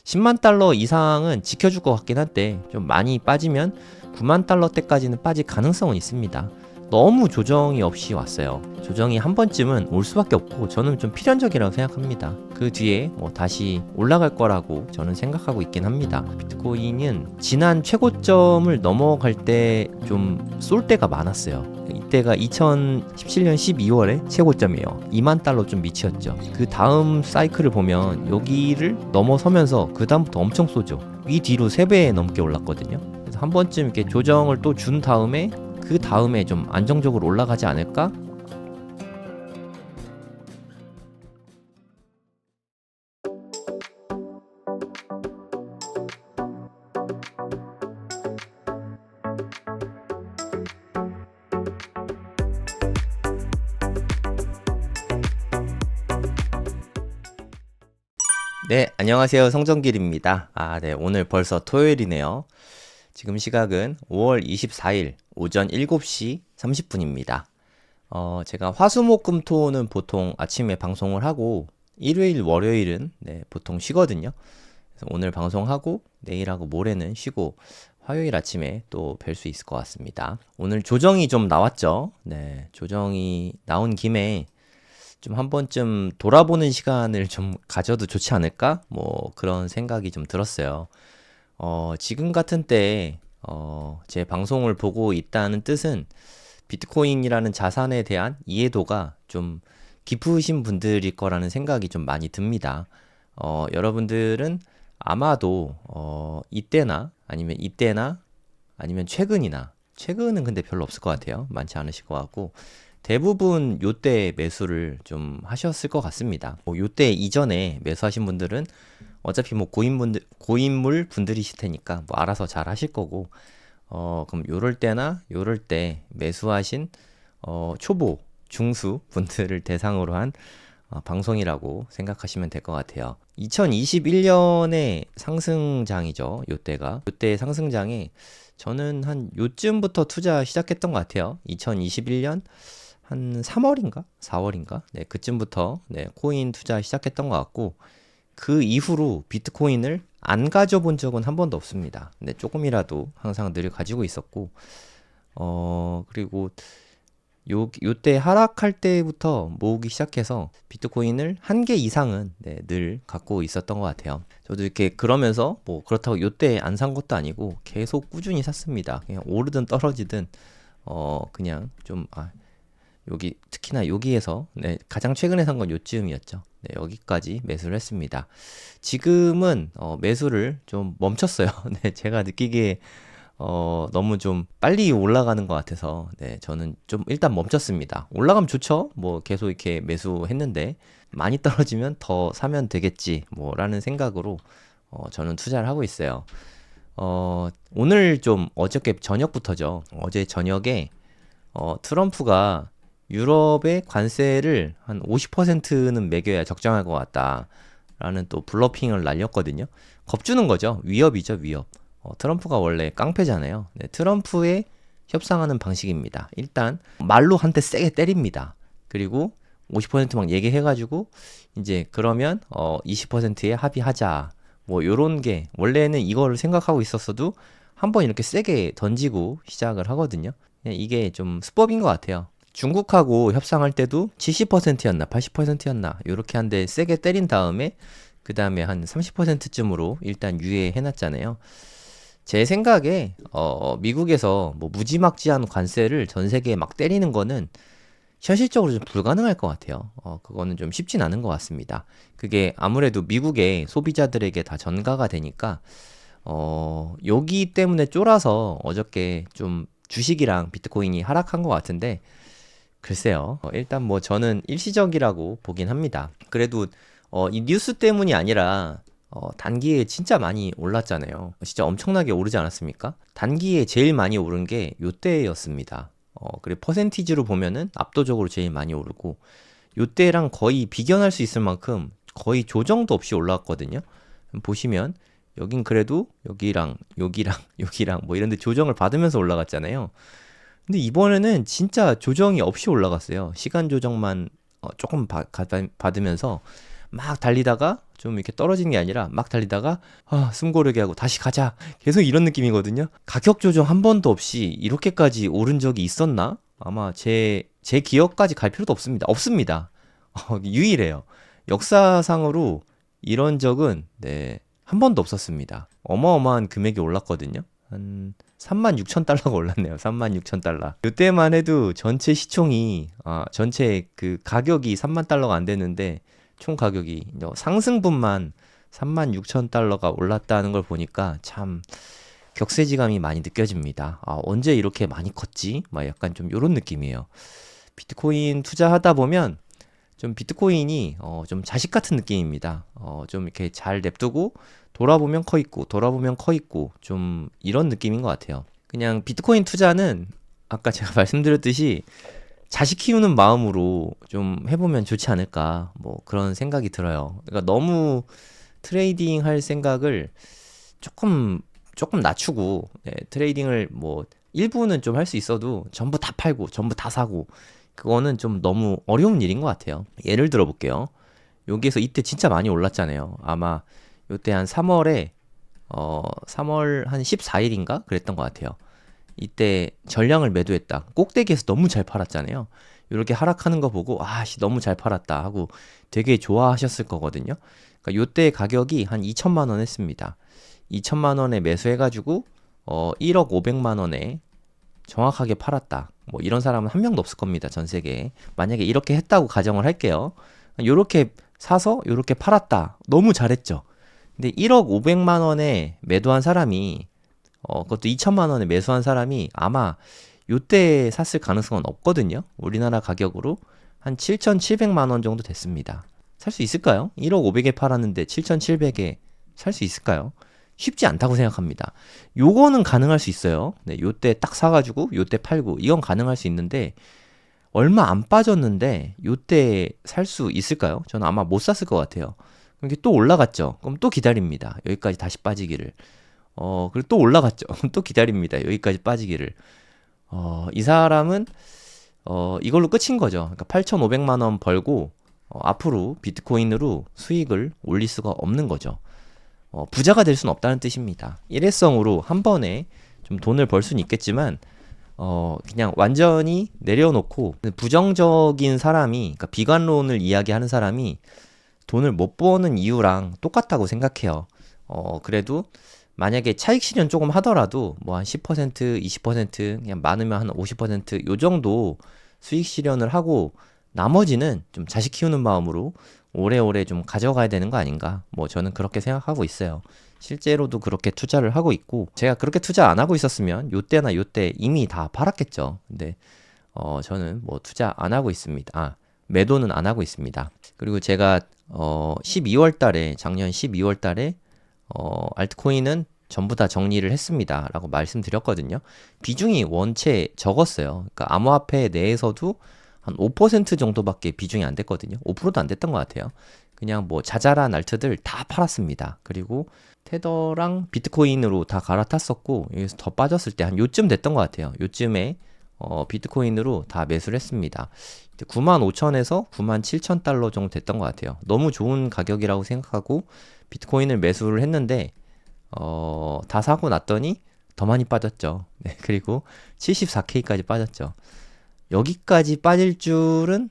10만 달러 이상은 지켜줄 것 같긴 한데 좀 많이 빠지면 9만 달러대까지는 빠질 가능성은 있습니다. 너무 조정이 없이 왔어요. 조정이 한 번쯤은 올 수밖에 없고 저는 좀 필연적이라고 생각합니다. 그 뒤에 뭐 다시 올라갈 거라고 저는 생각하고 있긴 합니다. 비트코인은 지난 최고점을 넘어갈 때 좀 쏠 때가 많았어요. 이때가 2017년 12월에 최고점이에요. 2만 달러 좀 미치었죠. 그 다음 사이클을 보면 여기를 넘어서면서 그 다음부터 엄청 쏘죠. 위 뒤로 3배 넘게 올랐거든요. 그래서 한 번쯤 이렇게 조정을 또 준 다음에 그 다음에 좀 안정적으로 올라가지 않을까? 네, 안녕하세요. 성정길입니다. 네, 오늘 벌써 토요일이네요. 지금 시각은 5월 24일 오전 7시 30분입니다. 제가 화수목금토는 보통 아침에 방송을 하고 일요일, 월요일은 보통 쉬거든요. 그래서 오늘 방송하고 내일하고 모레는 쉬고 화요일 아침에 또 뵐 수 있을 것 같습니다. 오늘 조정이 좀 나왔죠. 네, 조정이 나온 김에 좀 한 번쯤 돌아보는 시간을 좀 가져도 좋지 않을까? 뭐 그런 생각이 좀 들었어요. 지금 같은 때 제 방송을 보고 있다는 뜻은 비트코인이라는 자산에 대한 이해도가 좀 깊으신 분들일 거라는 생각이 좀 많이 듭니다. 여러분들은 아마도 이때나 아니면 최근은 근데 별로 없을 것 같아요. 많지 않으실 것 같고 대부분 요때 매수를 좀 하셨을 것 같습니다. 뭐 요때 이전에 매수하신 분들은 어차피 뭐 고인물 분들이실 테니까 뭐 알아서 잘 하실 거고, 그럼 요럴 때 매수하신 초보, 중수 분들을 대상으로 한 방송이라고 생각하시면 될 것 같아요. 2021년의 상승장이죠. 요때 상승장에 저는 한 요쯤부터 투자 시작했던 것 같아요. 2021년 한 3월인가? 4월인가? 네, 그쯤부터 코인 투자 시작했던 것 같고, 그 이후로 비트코인을 안 가져본 적은 한 번도 없습니다. 근데 조금이라도 항상 늘 가지고 있었고, 그리고 요때 하락할 때부터 모으기 시작해서 비트코인을 1개 이상은 늘 갖고 있었던 것 같아요. 저도 이렇게 그러면서 뭐 그렇다고 요때 안 산 것도 아니고 계속 꾸준히 샀습니다. 그냥 오르든 떨어지든 그냥 좀 특히나 여기에서 가장 최근에 산 건 요쯤이었죠. 여기까지 매수를 했습니다. 지금은 매수를 좀 멈췄어요. 제가 느끼기에 너무 좀 빨리 올라가는 것 같아서 저는 좀 일단 멈췄습니다. 올라가면 좋죠. 뭐 계속 이렇게 매수했는데 많이 떨어지면 더 사면 되겠지 뭐 라는 생각으로 저는 투자를 하고 있어요. 오늘 좀 어저께 저녁부터죠. 어제 저녁에 트럼프가 유럽의 관세를 한 50%는 매겨야 적정할 것 같다 라는 또 블러핑을 날렸거든요. 겁주는 거죠. 위협이죠, 위협. 트럼프가 원래 깡패잖아요. 트럼프의 협상하는 방식입니다. 일단 말로 한 대 세게 때립니다. 그리고 50%막 얘기해가지고 이제 그러면 20%에 합의하자. 뭐 요런 게 원래는 이거를 생각하고 있었어도 한번 이렇게 세게 던지고 시작을 하거든요. 이게 좀 수법인 것 같아요. 중국하고 협상할 때도 70%였나 80%였나 이렇게 한 대 세게 때린 다음에 그 다음에 한 30%쯤으로 일단 유예해놨잖아요. 제 생각에 미국에서 뭐 무지막지한 관세를 전 세계에 막 때리는 거는 현실적으로 좀 불가능할 것 같아요. 그거는 좀 쉽진 않은 것 같습니다. 그게 아무래도 미국의 소비자들에게 다 전가가 되니까 여기 때문에 쫄아서 어저께 좀 주식이랑 비트코인이 하락한 것 같은데 글쎄요. 일단 뭐 저는 일시적이라고 보긴 합니다. 그래도 이 뉴스 때문이 아니라 단기에 진짜 많이 올랐잖아요. 진짜 엄청나게 오르지 않았습니까? 단기에 제일 많이 오른 게 요때였습니다. 그리고 퍼센티지로 보면은 압도적으로 제일 많이 오르고 요때랑 거의 비견할 수 있을 만큼 거의 조정도 없이 올라왔거든요. 보시면 여긴 그래도 여기랑 뭐 이런 데 조정을 받으면서 올라갔잖아요. 근데 이번에는 진짜 조정이 없이 올라갔어요. 시간 조정만 조금 받으면서 막 달리다가 좀 이렇게 떨어지는 게 아니라 막 달리다가 숨 고르게 하고 다시 가자. 계속 이런 느낌이거든요. 가격 조정 한 번도 없이 이렇게까지 오른 적이 있었나? 아마 제 기억까지 갈 필요도 없습니다. 없습니다. 유일해요. 역사상으로 이런 적은 네, 한 번도 없었습니다. 어마어마한 금액이 올랐거든요. 한 36,000달러가 올랐네요. 36,000달러. 이때만 해도 전체 시총이 전체 그 가격이 3만 달러가 안 됐는데 총 가격이 상승분만 36,000달러가 올랐다는 걸 보니까 참 격세지감이 많이 느껴집니다. 언제 이렇게 많이 컸지? 막 약간 좀 이런 느낌이에요. 비트코인 투자하다 보면 좀 비트코인이 좀 자식 같은 느낌입니다. 좀 이렇게 잘 냅두고 돌아보면 커 있고 돌아보면 커 있고 좀 이런 느낌인 것 같아요. 그냥 비트코인 투자는 아까 제가 말씀드렸듯이 자식 키우는 마음으로 좀 해보면 좋지 않을까 뭐 그런 생각이 들어요. 그러니까 너무 트레이딩 할 생각을 조금 낮추고 트레이딩을 뭐 일부는 좀 할 수 있어도 전부 다 팔고 전부 다 사고 그거는 좀 너무 어려운 일인 것 같아요. 예를 들어 볼게요. 여기에서 이때 진짜 많이 올랐잖아요. 아마 요때 한 3월에 3월 한 14일인가 그랬던 것 같아요. 이때 전량을 매도했다. 꼭대기에서 너무 잘 팔았잖아요. 이렇게 하락하는 거 보고 너무 잘 팔았다 하고 되게 좋아하셨을 거거든요. 그러니까 요때 가격이 한 2천만 원 했습니다. 2천만 원에 매수해가지고 1억 5백만 원에 정확하게 팔았다. 뭐 이런 사람은 한 명도 없을 겁니다. 전 세계에. 만약에 이렇게 했다고 가정을 할게요. 요렇게 사서 요렇게 팔았다. 너무 잘했죠. 근데 1억 5백만 원에 매도한 사람이 그것도 2천만 원에 매수한 사람이 아마 요때 샀을 가능성은 없거든요. 우리나라 가격으로 한 7,700만 원 정도 됐습니다. 살 수 있을까요? 1억 500에 팔았는데 7,700에 살 수 있을까요? 쉽지 않다고 생각합니다. 요거는 가능할 수 있어요. 네, 요때 딱 사가지고 요때 팔고 이건 가능할 수 있는데 얼마 안 빠졌는데 요때 살 수 있을까요? 저는 아마 못 샀을 것 같아요. 이게 또 올라갔죠. 그럼 또 기다립니다. 여기까지 다시 빠지기를. 그리고 또 올라갔죠. 또 기다립니다. 여기까지 빠지기를. 이 사람은 이걸로 끝인 거죠. 그러니까 8,500만 원 벌고 앞으로 비트코인으로 수익을 올릴 수가 없는 거죠. 부자가 될 수는 없다는 뜻입니다. 일회성으로 한 번에 좀 돈을 벌 수는 있겠지만 그냥 완전히 내려놓고 부정적인 사람이 그러니까 비관론을 이야기하는 사람이 돈을 못 버는 이유랑 똑같다고 생각해요. 그래도 만약에 차익 실현 조금 하더라도 뭐 한 10%, 20% 그냥 많으면 한 50%요 정도 수익 실현을 하고 나머지는 좀 자식 키우는 마음으로 오래오래 좀 가져가야 되는 거 아닌가? 뭐 저는 그렇게 생각하고 있어요. 실제로도 그렇게 투자를 하고 있고 제가 그렇게 투자 안 하고 있었으면 요때나 요때 이미 다 팔았겠죠. 근데 저는 뭐 투자 안 하고 있습니다. 매도는 안 하고 있습니다. 그리고 제가 12월 달에 작년 12월 달에 알트코인은 전부 다 정리를 했습니다. 라고 말씀드렸거든요. 비중이 원체 적었어요. 그러니까 암호화폐 내에서도 한 5% 정도밖에 비중이 안 됐거든요. 5%도 안 됐던 것 같아요. 그냥 뭐 자잘한 알트들 다 팔았습니다. 그리고 테더랑 비트코인으로 다 갈아탔었고 여기서 더 빠졌을 때 한 요쯤 됐던 것 같아요. 요쯤에 비트코인으로 다 매수를 했습니다. 95,000에서 97,000달러 정도 됐던 것 같아요. 너무 좋은 가격이라고 생각하고 비트코인을 매수를 했는데 다 사고 났더니 더 많이 빠졌죠. 네, 그리고 74K까지 빠졌죠. 여기까지 빠질 줄은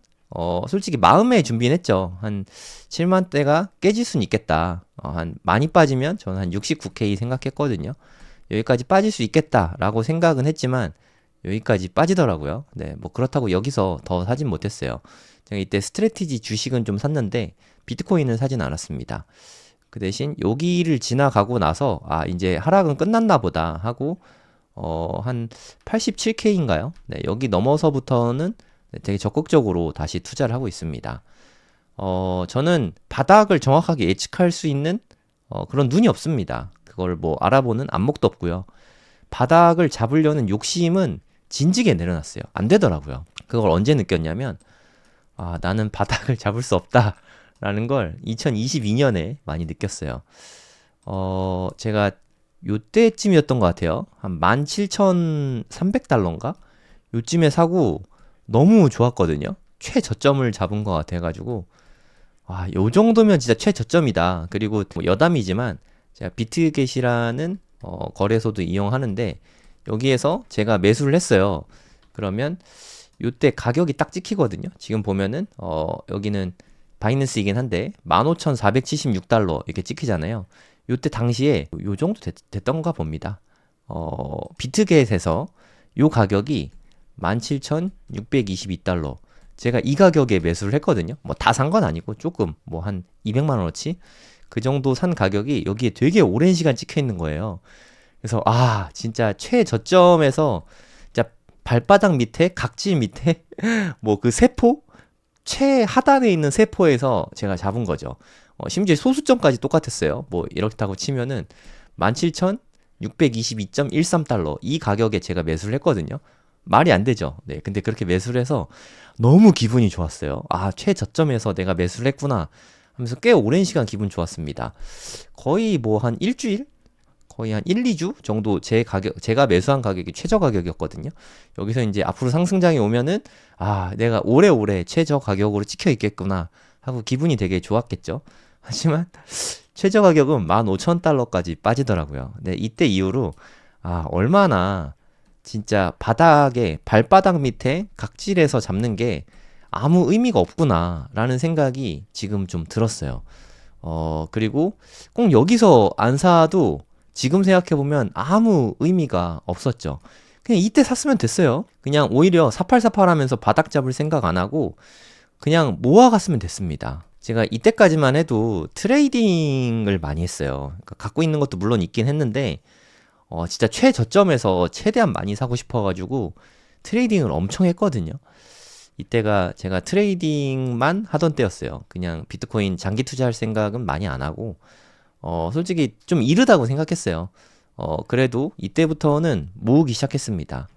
솔직히 마음의 준비는 했죠. 한 7만대가 깨질 수는 있겠다. 한 많이 빠지면 저는 한 69K 생각했거든요. 여기까지 빠질 수 있겠다라고 생각은 했지만 여기까지 빠지더라고요. 네, 뭐 그렇다고 여기서 더 사진 못했어요. 제가 이때 스트래티지 주식은 좀 샀는데 비트코인은 사진 않았습니다. 그 대신 여기를 지나가고 나서 이제 하락은 끝났나 보다 하고 한 87K인가요? 네, 여기 넘어서부터는 되게 적극적으로 다시 투자를 하고 있습니다. 저는 바닥을 정확하게 예측할 수 있는 그런 눈이 없습니다. 그걸 뭐 알아보는 안목도 없고요. 바닥을 잡으려는 욕심은 진지게 내려놨어요. 안 되더라고요. 그걸 언제 느꼈냐면 나는 바닥을 잡을 수 없다라는 걸 2022년에 많이 느꼈어요. 제가 요때쯤이었던 것 같아요. 한 17,300달러인가? 요쯤에 사고 너무 좋았거든요. 최저점을 잡은 것 같아가지고 와, 요 정도면 진짜 최저점이다. 그리고 뭐 여담이지만 제가 비트겟이라는 거래소도 이용하는데 여기에서 제가 매수를 했어요. 그러면 요때 가격이 딱 찍히거든요. 지금 보면은 여기는 바이낸스이긴 한데 15,476달러 이렇게 찍히잖아요. 요때 당시에 요 정도 됐던가 봅니다. 비트겟에서 요 가격이 17,622달러. 제가 이 가격에 매수를 했거든요. 뭐 다 산 건 아니고 조금 뭐 한 200만 원어치 그 정도 산 가격이 여기에 되게 오랜 시간 찍혀 있는 거예요. 그래서 진짜 최저점에서 진짜 발바닥 밑에 각질 밑에 뭐 그 세포 최하단에 있는 세포에서 제가 잡은 거죠. 심지어 소수점까지 똑같았어요. 뭐 이렇다고 치면은 17,622.13달러 이 가격에 제가 매수를 했거든요. 말이 안 되죠. 네, 근데 그렇게 매수를 해서 너무 기분이 좋았어요. 최저점에서 내가 매수를 했구나 하면서 꽤 오랜 시간 기분 좋았습니다. 거의 뭐 한 일주일? 거의 한 1, 2주 정도 제가 매수한 가격이 최저 가격이었거든요. 여기서 이제 앞으로 상승장이 오면은, 내가 오래오래 최저 가격으로 찍혀 있겠구나 하고 기분이 되게 좋았겠죠. 하지만 최저 가격은 15,000달러까지 빠지더라고요. 네, 이때 이후로, 얼마나 진짜 바닥에, 발바닥 밑에 각질에서 잡는 게 아무 의미가 없구나 라는 생각이 지금 좀 들었어요. 그리고 꼭 여기서 안 사도 지금 생각해보면 아무 의미가 없었죠. 그냥 이때 샀으면 됐어요. 그냥 오히려 사팔사팔 하면서 바닥 잡을 생각 안 하고 그냥 모아갔으면 됐습니다. 제가 이때까지만 해도 트레이딩을 많이 했어요. 그러니까 갖고 있는 것도 물론 있긴 했는데 진짜 최저점에서 최대한 많이 사고 싶어가지고 트레이딩을 엄청 했거든요. 이때가 제가 트레이딩만 하던 때였어요. 그냥 비트코인 장기 투자할 생각은 많이 안 하고 솔직히 좀 이르다고 생각했어요. 그래도 이때부터는 모으기 시작했습니다.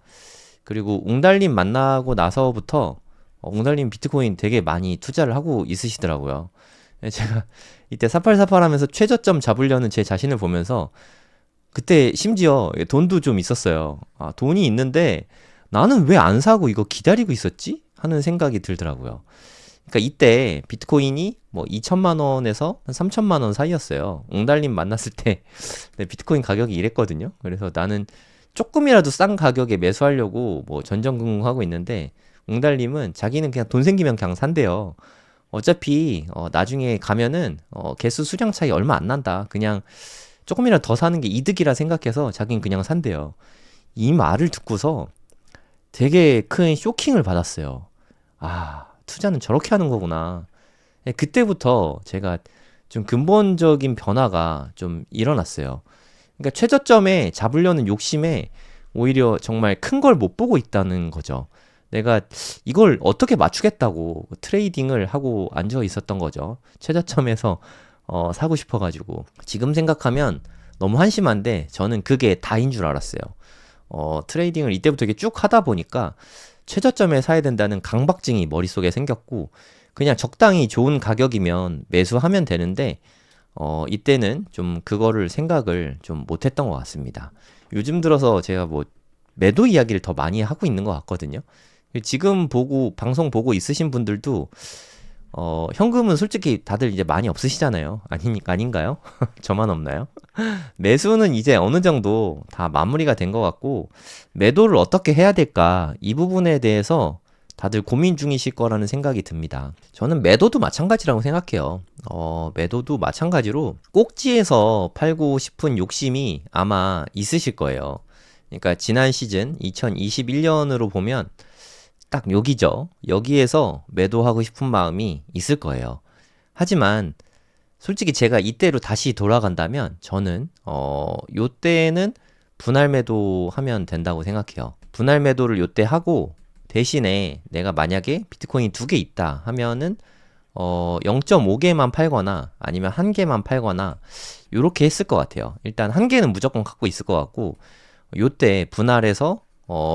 그리고 웅달님 만나고 나서부터 웅달님 비트코인 되게 많이 투자를 하고 있으시더라고요. 제가 이때 사팔사팔 하면서 최저점 잡으려는 제 자신을 보면서 그때 심지어 돈도 좀 있었어요. 돈이 있는데 나는 왜 안 사고 이거 기다리고 있었지? 하는 생각이 들더라고요. 그러니까 이때 비트코인이 뭐 2천만 원에서 한 3천만 원 사이였어요. 웅달님 만났을 때 네, 비트코인 가격이 이랬거든요. 그래서 나는 조금이라도 싼 가격에 매수하려고 뭐 전전긍긍하고 있는데 웅달님은 자기는 그냥 돈 생기면 그냥 산대요. 어차피 나중에 가면은 개수 수량 차이 얼마 안 난다. 그냥 조금이라도 더 사는 게 이득이라 생각해서 자기는 그냥 산대요. 이 말을 듣고서 되게 큰 쇼킹을 받았어요. 투자는 저렇게 하는 거구나. 그때부터 제가 좀 근본적인 변화가 좀 일어났어요. 그러니까 최저점에 잡으려는 욕심에 오히려 정말 큰 걸 못 보고 있다는 거죠. 내가 이걸 어떻게 맞추겠다고 트레이딩을 하고 앉아 있었던 거죠. 최저점에서 사고 싶어가지고. 지금 생각하면 너무 한심한데 저는 그게 다인 줄 알았어요. 트레이딩을 이때부터 이렇게 쭉 하다 보니까 최저점에 사야 된다는 강박증이 머릿속에 생겼고 그냥 적당히 좋은 가격이면 매수하면 되는데 이때는 좀 그거를 생각을 좀 못했던 것 같습니다. 요즘 들어서 제가 뭐 매도 이야기를 더 많이 하고 있는 것 같거든요. 지금 방송 보고 있으신 분들도 현금은 솔직히 다들 이제 많이 없으시잖아요. 아닌가요? 저만 없나요? 매수는 이제 어느 정도 다 마무리가 된 것 같고 매도를 어떻게 해야 될까 이 부분에 대해서 다들 고민 중이실 거라는 생각이 듭니다. 저는 매도도 마찬가지라고 생각해요. 매도도 마찬가지로 꼭지에서 팔고 싶은 욕심이 아마 있으실 거예요. 그러니까 지난 시즌 2021년으로 보면 딱 여기죠. 여기에서 매도하고 싶은 마음이 있을 거예요. 하지만 솔직히 제가 이때로 다시 돌아간다면 저는 요때는 분할 매도하면 된다고 생각해요. 분할 매도를 요때 하고 대신에 내가 만약에 비트코인 2개 있다 하면은 0.5개만 팔거나 아니면 1개만 팔거나 요렇게 했을 것 같아요. 일단 1개는 무조건 갖고 있을 것 같고 요때 분할해서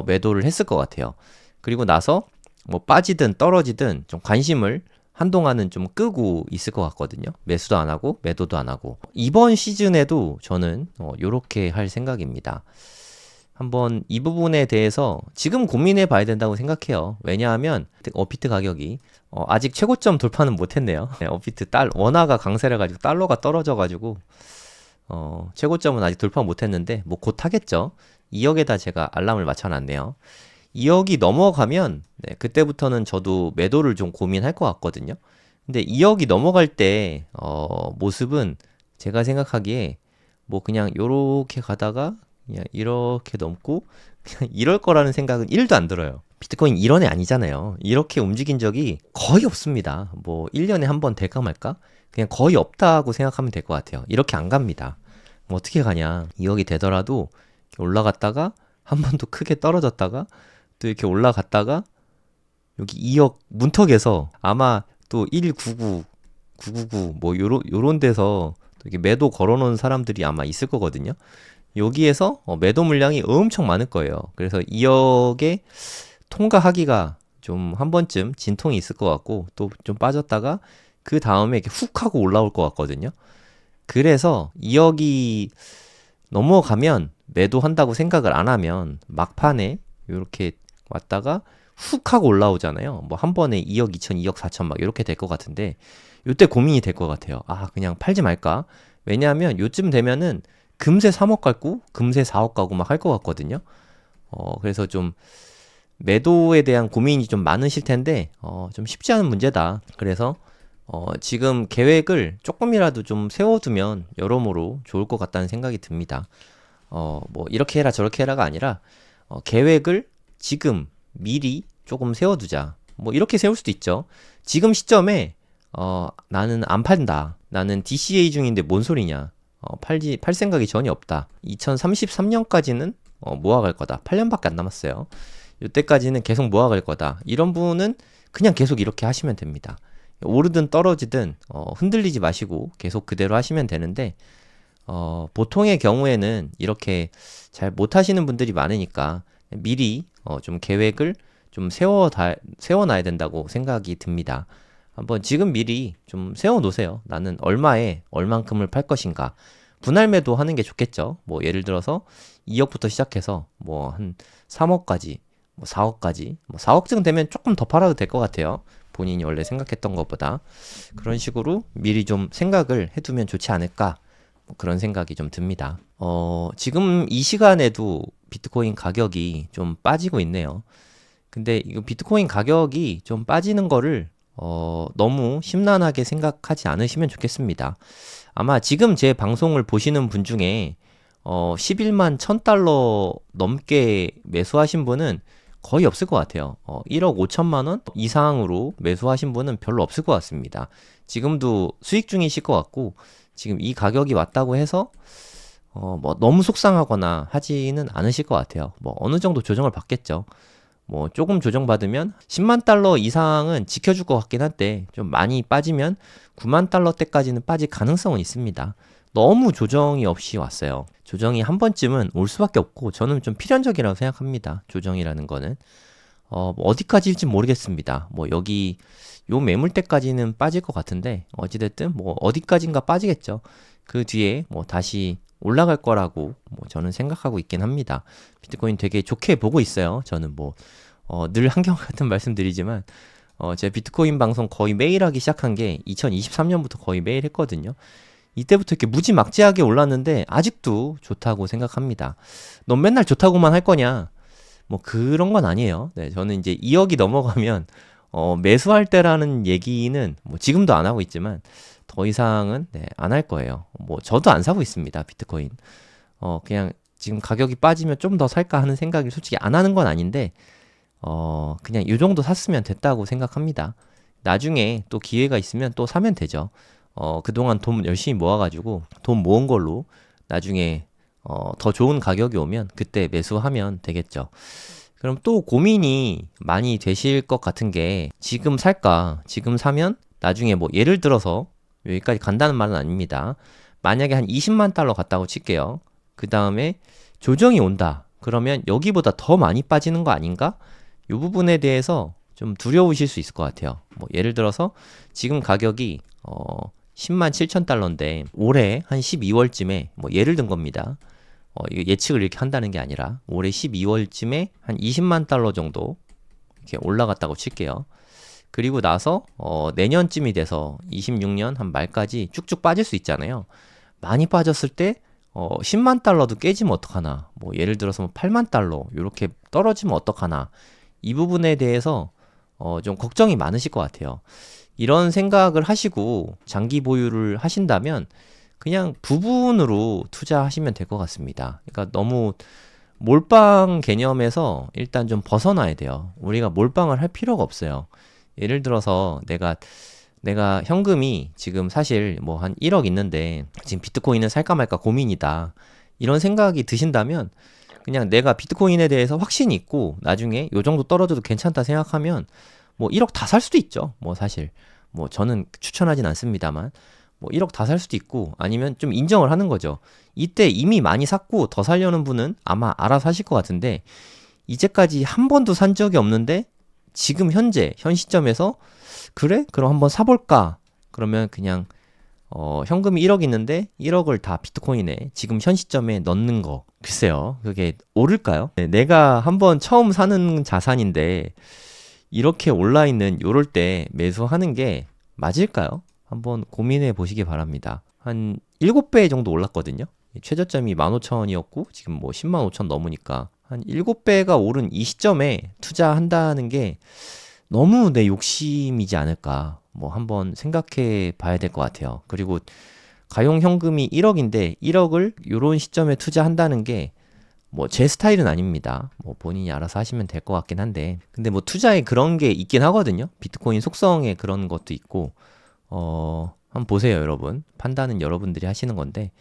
매도를 했을 것 같아요. 그리고 나서 뭐 빠지든 떨어지든 좀 관심을 한동안은 좀 끄고 있을 것 같거든요. 매수도 안 하고 매도도 안 하고 이번 시즌에도 저는 요렇게 할 생각입니다. 한번 이 부분에 대해서 지금 고민해 봐야 된다고 생각해요. 왜냐하면 비트 가격이 아직 최고점 돌파는 못했네요. 네, 비트 원화가 강세를 가지고 달러가 떨어져가지고 최고점은 아직 돌파 못했는데 뭐 곧 하겠죠. 2억에다 제가 알람을 맞춰놨네요. 2억이 넘어가면 네, 그때부터는 저도 매도를 좀 고민할 것 같거든요. 근데 2억이 넘어갈 때 모습은 제가 생각하기에 뭐 그냥 요렇게 가다가 그냥 이렇게 넘고 그냥 이럴 거라는 생각은 1도 안 들어요. 비트코인 이런 애 아니잖아요. 이렇게 움직인 적이 거의 없습니다. 뭐 1년에 한 번 될까 말까? 그냥 거의 없다고 생각하면 될 것 같아요. 이렇게 안 갑니다. 뭐 어떻게 가냐? 2억이 되더라도 올라갔다가 한 번 더 크게 떨어졌다가 또 이렇게 올라갔다가 여기 2억 문턱에서 아마 또 199, 999 뭐 요런 데서 이렇게 매도 걸어놓은 사람들이 아마 있을 거거든요. 여기에서 매도 물량이 엄청 많을 거예요. 그래서 2억에 통과하기가 좀 한 번쯤 진통이 있을 것 같고 또 좀 빠졌다가 그 다음에 이렇게 훅 하고 올라올 것 같거든요. 그래서 2억이 넘어가면 매도한다고 생각을 안 하면 막판에 이렇게 왔다가 훅 하고 올라오잖아요. 뭐 한 번에 2억 2천, 2억 4천 막 이렇게 될 것 같은데 요때 고민이 될 것 같아요. 아, 그냥 팔지 말까? 왜냐하면 요쯤 되면은 금세 3억 갈고 금세 4억 가고 막 할 것 같거든요. 그래서 좀 매도에 대한 고민이 좀 많으실 텐데 좀 쉽지 않은 문제다. 그래서 지금 계획을 조금이라도 좀 세워두면 여러모로 좋을 것 같다는 생각이 듭니다. 뭐 이렇게 해라 저렇게 해라가 아니라 계획을 지금 미리 조금 세워두자. 뭐 이렇게 세울 수도 있죠. 지금 시점에 나는 안 판다. 나는 DCA 중인데 뭔 소리냐. 팔 생각이 전혀 없다. 2033년까지는 모아갈 거다. 8년밖에 안 남았어요. 이때까지는 계속 모아갈 거다. 이런 분은 그냥 계속 이렇게 하시면 됩니다. 오르든 떨어지든 흔들리지 마시고 계속 그대로 하시면 되는데 보통의 경우에는 이렇게 잘 못하시는 분들이 많으니까 미리 좀 계획을 좀 세워놔야 된다고 생각이 듭니다. 한번 지금 미리 좀 세워놓으세요. 나는 얼마에 얼만큼을 팔 것인가. 분할 매도 하는 게 좋겠죠. 뭐 예를 들어서 2억부터 시작해서 뭐 한 3억까지, 뭐 4억까지, 뭐 4억쯤 되면 조금 더 팔아도 될 것 같아요. 본인이 원래 생각했던 것보다. 그런 식으로 미리 좀 생각을 해두면 좋지 않을까. 뭐 그런 생각이 좀 듭니다. 지금 이 시간에도 비트코인 가격이 좀 빠지고 있네요. 근데 이거 비트코인 가격이 좀 빠지는 거를 너무 심란하게 생각하지 않으시면 좋겠습니다. 아마 지금 제 방송을 보시는 분 중에 11만 1000달러 넘게 매수하신 분은 거의 없을 것 같아요. 1억 5천만 원 이상으로 매수하신 분은 별로 없을 것 같습니다. 지금도 수익 중이실 것 같고 지금 이 가격이 왔다고 해서 뭐 너무 속상하거나 하지는 않으실 것 같아요. 뭐 어느 정도 조정을 받겠죠. 뭐 조금 조정받으면 10만 달러 이상은 지켜줄 것 같긴 한데 좀 많이 빠지면 9만 달러대까지는 빠질 가능성은 있습니다. 너무 조정이 없이 왔어요. 조정이 한 번쯤은 올 수밖에 없고 저는 좀 필연적이라고 생각합니다. 조정이라는 거는 뭐 어디까지일지 모르겠습니다. 뭐 여기 요 매물대까지는 빠질 것 같은데 어찌됐든 뭐 어디까지인가 빠지겠죠. 그 뒤에 뭐 다시 올라갈 거라고 뭐 저는 생각하고 있긴 합니다. 비트코인 되게 좋게 보고 있어요. 저는 뭐 늘 한결같은 말씀드리지만 제가 비트코인 방송 거의 매일 하기 시작한 게 2023년부터 거의 매일 했거든요. 이때부터 이렇게 무지막지하게 올랐는데 아직도 좋다고 생각합니다. 넌 맨날 좋다고만 할 거냐? 뭐 그런 건 아니에요. 네, 저는 이제 2억이 넘어가면 매수할 때라는 얘기는 뭐 지금도 안 하고 있지만 더 이상은 안 할 거예요. 뭐 저도 안 사고 있습니다. 비트코인. 그냥 지금 가격이 빠지면 좀 더 살까 하는 생각이 솔직히 안 하는 건 아닌데 그냥 이 정도 샀으면 됐다고 생각합니다. 나중에 또 기회가 있으면 또 사면 되죠. 그동안 돈 열심히 모아가지고 돈 모은 걸로 나중에 더 좋은 가격이 오면 그때 매수하면 되겠죠. 그럼 또 고민이 많이 되실 것 같은 게 지금 살까? 지금 사면 나중에 뭐 예를 들어서 여기까지 간다는 말은 아닙니다. 만약에 한 20만 달러 갔다고 칠게요. 그 다음에 조정이 온다. 그러면 여기보다 더 많이 빠지는 거 아닌가? 이 부분에 대해서 좀 두려우실 수 있을 것 같아요. 뭐 예를 들어서 지금 가격이 10만 7천 달러인데 올해 한 12월쯤에 뭐 예를 든 겁니다. 이게 예측을 이렇게 한다는 게 아니라 올해 12월쯤에 한 20만 달러 정도 이렇게 올라갔다고 칠게요. 그리고 나서 내년쯤이 돼서 26년 한 말까지 쭉쭉 빠질 수 있잖아요. 많이 빠졌을 때 10만 달러도 깨지면 어떡하나, 뭐 예를 들어서 8만 달러 이렇게 떨어지면 어떡하나, 이 부분에 대해서 좀 걱정이 많으실 것 같아요. 이런 생각을 하시고 장기 보유를 하신다면 그냥 부분으로 투자하시면 될 것 같습니다. 그러니까 너무 몰빵 개념에서 일단 좀 벗어나야 돼요. 우리가 몰빵을 할 필요가 없어요. 예를 들어서 내가 현금이 지금 사실 뭐 한 1억 있는데 지금 비트코인을 살까 말까 고민이다, 이런 생각이 드신다면 그냥 내가 비트코인에 대해서 확신이 있고 나중에 요 정도 떨어져도 괜찮다 생각하면 뭐 1억 다 살 수도 있죠. 뭐 사실 뭐 저는 추천하진 않습니다만 뭐 1억 다 살 수도 있고, 아니면 좀 인정을 하는 거죠. 이때 이미 많이 샀고 더 살려는 분은 아마 알아서 하실 것 같은데, 이제까지 한 번도 산 적이 없는데 지금 현재 현 시점에서 그래? 그럼 한번 사볼까? 그러면 그냥 현금이 1억 있는데 1억을 다 비트코인에 지금 현 시점에 넣는 거, 글쎄요, 그게 오를까요? 네, 내가 한번 처음 사는 자산인데 이렇게 올라있는 요럴 때 매수하는 게 맞을까요? 한번 고민해 보시기 바랍니다. 한 7배 정도 올랐거든요. 최저점이 15,000원이었고 지금 뭐 105,000 넘으니까 한 7배가 오른 이 시점에 투자한다는 게 너무 내 욕심이지 않을까, 뭐 한번 생각해 봐야 될 것 같아요. 그리고 가용 현금이 1억인데 1억을 요런 시점에 투자한다는 게 뭐 제 스타일은 아닙니다. 뭐 본인이 알아서 하시면 될 것 같긴 한데, 근데 뭐 투자에 그런 게 있긴 하거든요. 비트코인 속성에 그런 것도 있고, 한번 보세요, 여러분. 판단은 여러분들이 하시는 건데,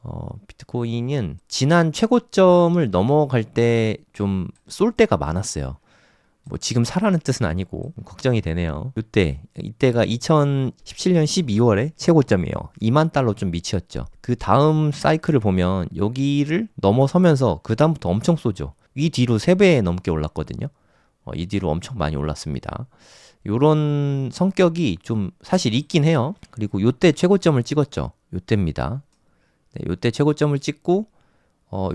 비트코인은 지난 최고점을 넘어갈 때 좀 쏠 때가 많았어요. 뭐 지금 사라는 뜻은 아니고 걱정이 되네요. 이때가 2017년 12월에 최고점이에요. 2만 달러 좀 미치었죠. 그 다음 사이클을 보면 여기를 넘어서면서 그 다음부터 엄청 쏘죠. 이 뒤로 3배 넘게 올랐거든요. 이 뒤로 엄청 많이 올랐습니다. 요런 성격이 좀 사실 있긴 해요. 그리고 요때 최고점을 찍었죠. 요때입니다. 네, 요때 최고점을 찍고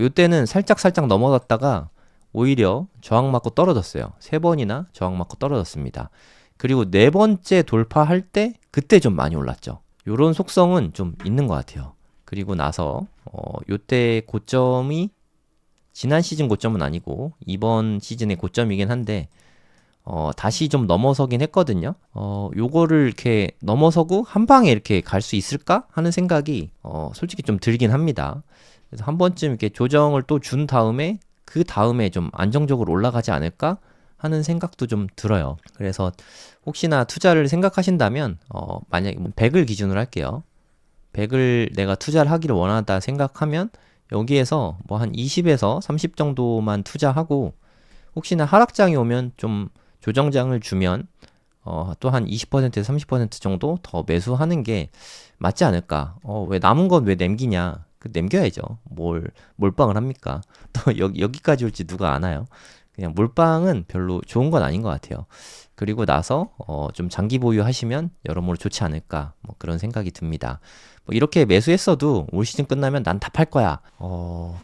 요때는 살짝 넘어갔다가 오히려 저항 맞고 떨어졌어요. 3번이나 저항 맞고 떨어졌습니다. 그리고 4번째 돌파할 때 그때 좀 많이 올랐죠. 요런 속성은 좀 있는 것 같아요. 그리고 나서 요때 고점이 지난 시즌 고점은 아니고 이번 시즌의 고점이긴 한데 다시 좀 넘어서긴 했거든요. 요거를 이렇게 넘어서고 한 방에 이렇게 갈 수 있을까 하는 생각이 솔직히 좀 들긴 합니다. 그래서 한 번쯤 이렇게 조정을 또 준 다음에 그 다음에 좀 안정적으로 올라가지 않을까 하는 생각도 좀 들어요. 그래서 혹시나 투자를 생각하신다면 만약에 100을 기준으로 할게요. 100을 내가 투자를 하기를 원한다 생각하면 여기에서 뭐 한 20에서 30 정도만 투자하고, 혹시나 하락장이 오면 좀 조정장을 주면 또 한 20%에서 30% 정도 더 매수하는 게 맞지 않을까. 왜 남은 건 왜 남기냐. 남겨야죠. 몰빵을 합니까? 또 여기까지 올지 누가 아나요? 그냥 몰빵은 별로 좋은 건 아닌 것 같아요. 그리고 나서 좀 장기 보유하시면 여러모로 좋지 않을까, 뭐 그런 생각이 듭니다. 뭐 이렇게 매수했어도 올 시즌 끝나면 난 다 팔 거야.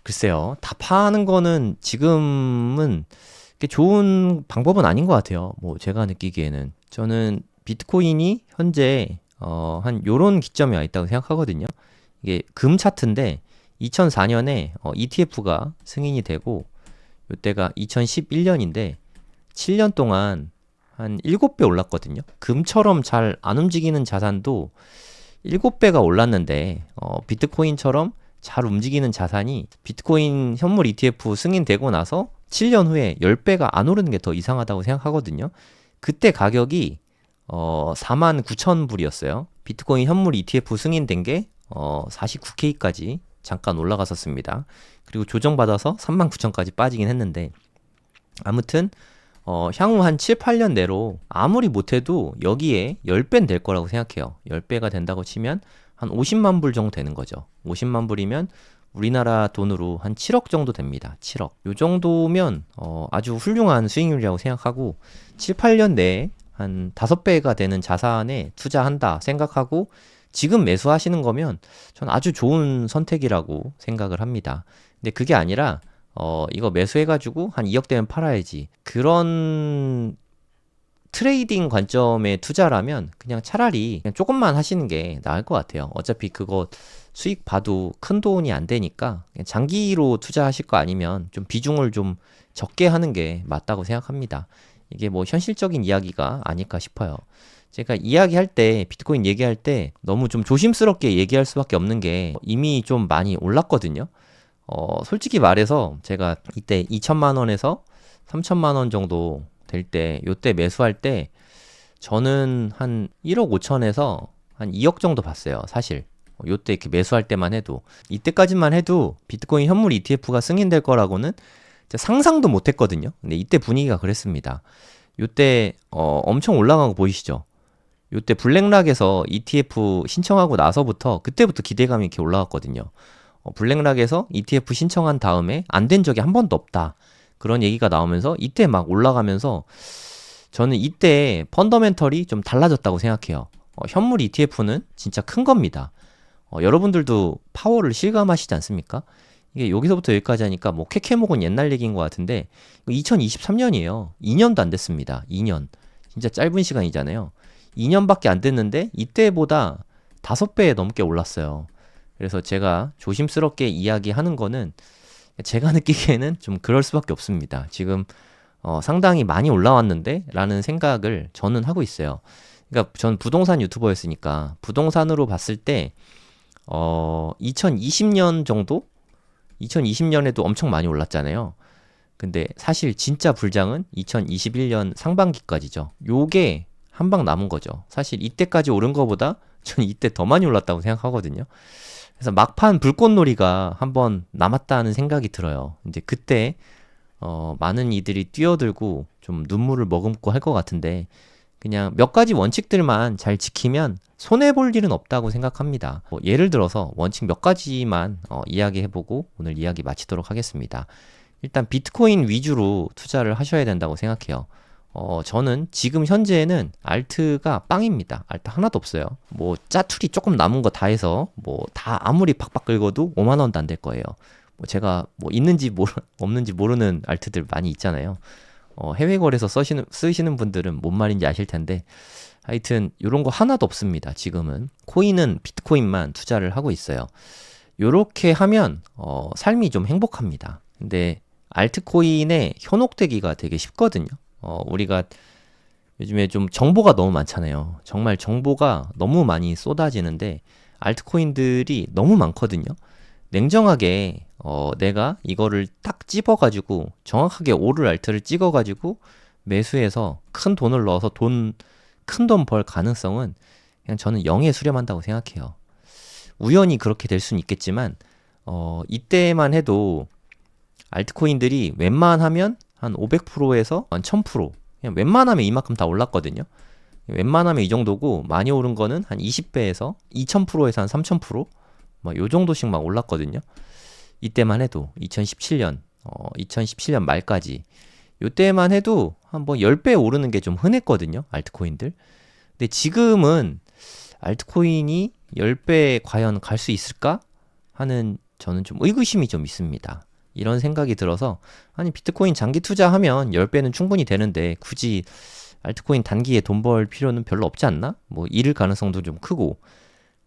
글쎄요. 다 파는 거는 지금은 좋은 방법은 아닌 것 같아요. 뭐 제가 느끼기에는 저는 비트코인이 현재 한 요런 기점에 와 있다고 생각하거든요. 이게 금 차트인데 2004년에 ETF가 승인이 되고 이때가 2011년인데 7년 동안 한 7배 올랐거든요. 금처럼 잘 안 움직이는 자산도 7배가 올랐는데 비트코인처럼 잘 움직이는 자산이 비트코인 현물 ETF 승인되고 나서 7년 후에 10배가 안 오르는 게 더 이상하다고 생각하거든요. 그때 가격이 49,000불이었어요. 비트코인 현물 ETF 승인된 게 49K까지 잠깐 올라갔었습니다. 그리고 조정받아서 39,000까지 빠지긴 했는데, 아무튼 향후 한 7, 8년 내로 아무리 못해도 여기에 10배는 될 거라고 생각해요. 10배가 된다고 치면 한 50만 불 정도 되는 거죠. 50만 불이면 우리나라 돈으로 한 7억 정도 됩니다. 7억. 요 정도면 아주 훌륭한 수익률이라고 생각하고, 7, 8년 내에 한 5배가 되는 자산에 투자한다 생각하고 지금 매수하시는 거면 전 아주 좋은 선택이라고 생각을 합니다. 근데 그게 아니라 이거 매수해가지고 한 2억 되면 팔아야지. 그런 트레이딩 관점의 투자라면 그냥 차라리 그냥 조금만 하시는 게 나을 것 같아요. 어차피 그거 수익 봐도 큰 돈이 안 되니까 그냥 장기로 투자하실 거 아니면 좀 비중을 좀 적게 하는 게 맞다고 생각합니다. 이게 뭐 현실적인 이야기가 아닐까 싶어요. 제가 이야기할 때, 비트코인 얘기할 때 너무 좀 조심스럽게 얘기할 수밖에 없는 게 이미 좀 많이 올랐거든요. 솔직히 말해서 제가 이때 2천만 원에서 3천만 원 정도 될 때, 요때 매수할 때 저는 한 1억 5천에서 한 2억 정도 봤어요. 사실. 요때 이렇게 매수할 때만 해도. 이때까지만 해도 비트코인 현물 ETF가 승인될 거라고는 상상도 못 했거든요. 근데 이때 분위기가 그랬습니다. 요때 엄청 올라간 거 보이시죠? 요때 블랙락에서 ETF 신청하고 나서부터 그때부터 기대감이 이렇게 올라왔거든요. 블랙락에서 ETF 신청한 다음에 안 된 적이 한 번도 없다. 그런 얘기가 나오면서 이때 막 올라가면서 저는 이때 펀더멘털이 좀 달라졌다고 생각해요. 현물 ETF는 진짜 큰 겁니다. 여러분들도 파워를 실감하시지 않습니까? 이게 여기서부터 여기까지 하니까 뭐 캐캐목은 옛날 얘기인 것 같은데 2023년이에요. 2년도 안 됐습니다. 2년. 진짜 짧은 시간이잖아요. 2년밖에 안 됐는데 이때보다 5배 넘게 올랐어요. 그래서 제가 조심스럽게 이야기하는 거는 제가 느끼기에는 좀 그럴 수밖에 없습니다. 지금 상당히 많이 올라왔는데 라는 생각을 저는 하고 있어요. 그러니까 전 부동산 유튜버였으니까 부동산으로 봤을 때 2020년 정도? 2020년에도 엄청 많이 올랐잖아요. 근데 사실 진짜 불장은 2021년 상반기까지죠. 요게 한 방 남은 거죠. 사실 이때까지 오른 거보다 저는 이때 더 많이 올랐다고 생각하거든요. 그래서 막판 불꽃놀이가 한번 남았다는 생각이 들어요. 이제 그때 많은 이들이 뛰어들고 좀 눈물을 머금고 할 것 같은데 그냥 몇 가지 원칙들만 잘 지키면 손해볼 일은 없다고 생각합니다. 예를 들어서 원칙 몇 가지만 이야기해보고 오늘 이야기 마치도록 하겠습니다. 일단 비트코인 위주로 투자를 하셔야 된다고 생각해요. 저는 지금 현재는 알트가 빵입니다. 알트 하나도 없어요. 뭐 짜투리 조금 남은 거 다 해서 뭐 다 아무리 팍팍 긁어도 5만 원도 안 될 거예요. 뭐 제가 뭐 있는지 없는지 모르는 알트들 많이 있잖아요. 해외 거래소 쓰시는 분들은 뭔 말인지 아실 텐데 하여튼 이런 거 하나도 없습니다. 지금은 코인은 비트코인만 투자를 하고 있어요. 요렇게 하면 삶이 좀 행복합니다. 근데 알트코인에 현혹되기가 되게 쉽거든요. 우리가 요즘에 좀 정보가 너무 많잖아요. 정말 정보가 너무 많이 쏟아지는데 알트코인들이 너무 많거든요. 냉정하게 내가 이거를 딱 집어가지고 정확하게 오를 알트를 찍어가지고 매수해서 큰 돈을 넣어서 큰 돈 벌 가능성은 그냥 저는 0에 수렴한다고 생각해요. 우연히 그렇게 될 수는 있겠지만 이때만 해도 알트코인들이 웬만하면 한 500%에서 한 1000% 그냥 웬만하면 이만큼 다 올랐거든요. 웬만하면 이 정도고 많이 오른 거는 한 20배에서 2000%에서 한 3000% 막 요 정도씩 막 올랐거든요. 이때만 해도 2017년 말까지 요때만 해도 한 뭐 10배 오르는 게 좀 흔했거든요. 알트코인들. 근데 지금은 알트코인이 10배 과연 갈 수 있을까 하는 저는 좀 의구심이 좀 있습니다. 이런 생각이 들어서 아니 비트코인 장기 투자하면 10배는 충분히 되는데 굳이 알트코인 단기에 돈 벌 필요는 별로 없지 않나? 뭐 잃을 가능성도 좀 크고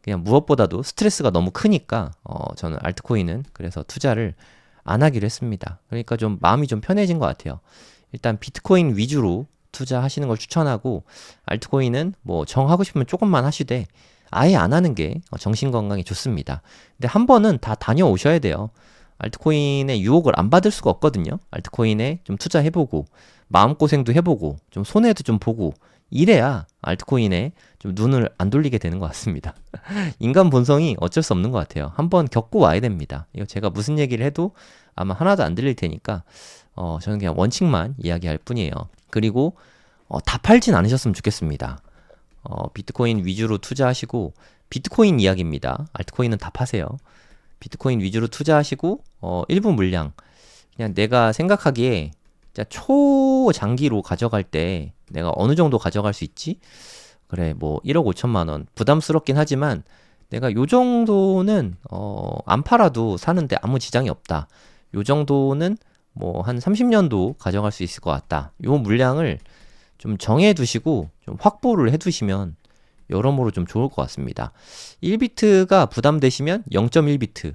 그냥 무엇보다도 스트레스가 너무 크니까 저는 알트코인은 그래서 투자를 안 하기로 했습니다. 그러니까 좀 마음이 좀 편해진 것 같아요. 일단 비트코인 위주로 투자하시는 걸 추천하고 알트코인은 뭐 정하고 싶으면 조금만 하시되 아예 안 하는 게 정신 건강에 좋습니다. 근데 한 번은 다 다녀오셔야 돼요. 알트코인의 유혹을 안 받을 수가 없거든요. 알트코인에 좀 투자해보고 마음고생도 해보고 좀 손해도 좀 보고 이래야 알트코인에 좀 눈을 안 돌리게 되는 것 같습니다. 인간 본성이 어쩔 수 없는 것 같아요. 한번 겪고 와야 됩니다. 이거 제가 무슨 얘기를 해도 아마 하나도 안 들릴 테니까 저는 그냥 원칙만 이야기할 뿐이에요. 그리고 다 팔진 않으셨으면 좋겠습니다. 비트코인 위주로 투자하시고 비트코인 이야기입니다. 알트코인은 다 파세요. 비트코인 위주로 투자하시고 일부 물량 그냥 내가 생각하기에 초장기로 가져갈 때 내가 어느 정도 가져갈 수 있지? 그래, 뭐 1억 5천만 원 부담스럽긴 하지만 내가 요 정도는 안 팔아도 사는데 아무 지장이 없다. 요 정도는 뭐 한 30년도 가져갈 수 있을 것 같다. 요 물량을 좀 정해 두시고 좀 확보를 해 두시면 여러모로 좀 좋을 것 같습니다. 1비트가 부담되시면 0.1비트.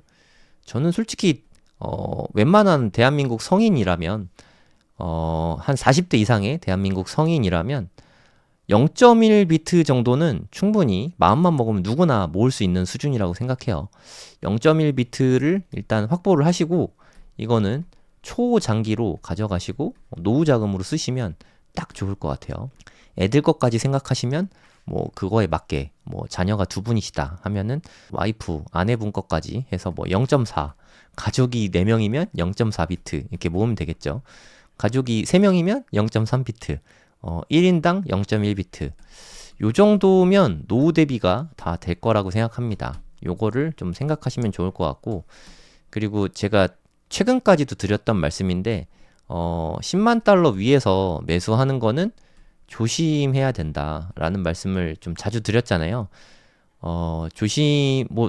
저는 솔직히 웬만한 대한민국 성인이라면 한 40대 이상의 대한민국 성인이라면 0.1비트 정도는 충분히 마음만 먹으면 누구나 모을 수 있는 수준이라고 생각해요. 0.1비트를 일단 확보를 하시고 이거는 초장기로 가져가시고 노후 자금으로 쓰시면 딱 좋을 것 같아요. 애들 것까지 생각하시면 뭐 그거에 맞게 뭐 자녀가 두 분이시다 하면은 와이프 아내분 것까지 해서 뭐 0.4 가족이 4명이면 0.4비트 이렇게 모으면 되겠죠. 가족이 3명이면 0.3비트 1인당 0.1비트 요 정도면 노후 대비가 다 될 거라고 생각합니다. 요거를 좀 생각하시면 좋을 것 같고 그리고 제가 최근까지도 드렸던 말씀인데 10만 달러 위에서 매수하는 거는 조심해야 된다라는 말씀을 좀 자주 드렸잖아요. 뭐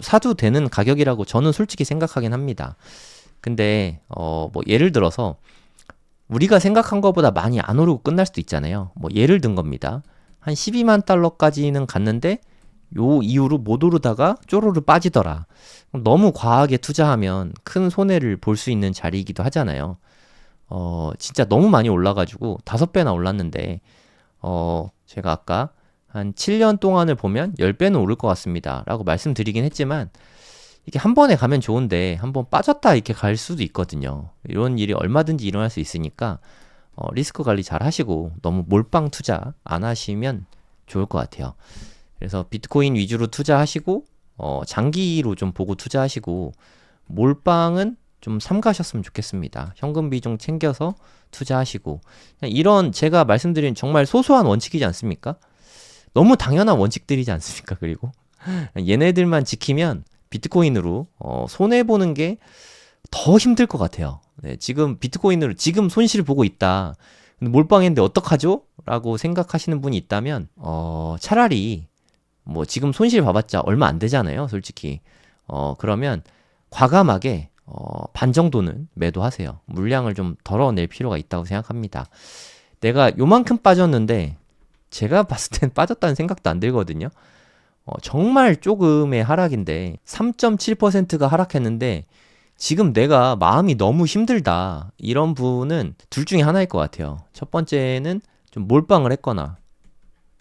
사도 되는 가격이라고 저는 솔직히 생각하긴 합니다. 근데 뭐 예를 들어서 우리가 생각한 것보다 많이 안 오르고 끝날 수도 있잖아요. 뭐 예를 든 겁니다. 한 12만 달러까지는 갔는데 요 이후로 못 오르다가 쪼로르 빠지더라. 너무 과하게 투자하면 큰 손해를 볼 수 있는 자리이기도 하잖아요. 진짜 너무 많이 올라가지고 5배나 올랐는데 제가 아까 한 7년 동안을 보면 10배는 오를 것 같습니다. 라고 말씀드리긴 했지만 이게 한 번에 가면 좋은데 한 번 빠졌다 이렇게 갈 수도 있거든요. 이런 일이 얼마든지 일어날 수 있으니까 리스크 관리 잘 하시고 너무 몰빵 투자 안 하시면 좋을 것 같아요. 그래서 비트코인 위주로 투자하시고 장기로 좀 보고 투자하시고 몰빵은 좀 삼가셨으면 좋겠습니다. 현금 비중 챙겨서 투자하시고 이런 제가 말씀드린 정말 소소한 원칙이지 않습니까? 너무 당연한 원칙들이지 않습니까? 그리고 얘네들만 지키면 비트코인으로 손해보는 게 더 힘들 것 같아요. 네, 지금 비트코인으로 지금 손실 보고 있다. 몰빵했는데 어떡하죠? 라고 생각하시는 분이 있다면 차라리 뭐 지금 손실 봐봤자 얼마 안 되잖아요. 솔직히 그러면 과감하게 반 정도는 매도하세요. 물량을 좀 덜어낼 필요가 있다고 생각합니다. 내가 요만큼 빠졌는데 제가 봤을 땐 빠졌다는 생각도 안 들거든요. 정말 조금의 하락인데 3.7%가 하락했는데 지금 내가 마음이 너무 힘들다 이런 분은 둘 중에 하나일 것 같아요. 첫 번째는 좀 몰빵을 했거나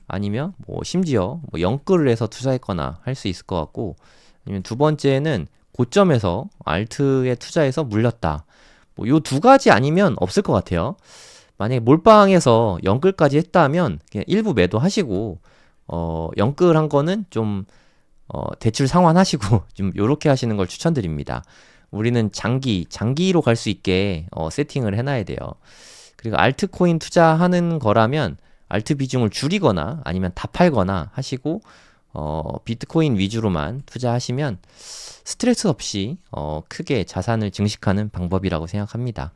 아니면 뭐 심지어 뭐 영끌을 해서 투자했거나 할 수 있을 것 같고 아니면 두 번째는 고점에서 알트에 투자해서 물렸다. 뭐 요 두 가지 아니면 없을 것 같아요. 만약에 몰빵해서 영끌까지 했다면 그냥 일부 매도하시고 영끌한 거는 좀 대출 상환하시고 좀 요렇게 하시는 걸 추천드립니다. 우리는 장기로 갈 수 있게 세팅을 해놔야 돼요. 그리고 알트코인 투자하는 거라면 알트 비중을 줄이거나 아니면 다 팔거나 하시고 비트코인 위주로만 투자하시면 스트레스 없이 크게 자산을 증식하는 방법이라고 생각합니다.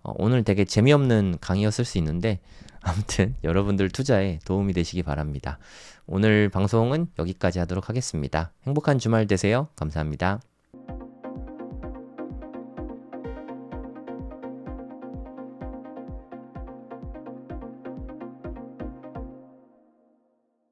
오늘 되게 재미없는 강의였을 수 있는데 아무튼 여러분들 투자에 도움이 되시기 바랍니다. 오늘 방송은 여기까지 하도록 하겠습니다. 행복한 주말 되세요. 감사합니다.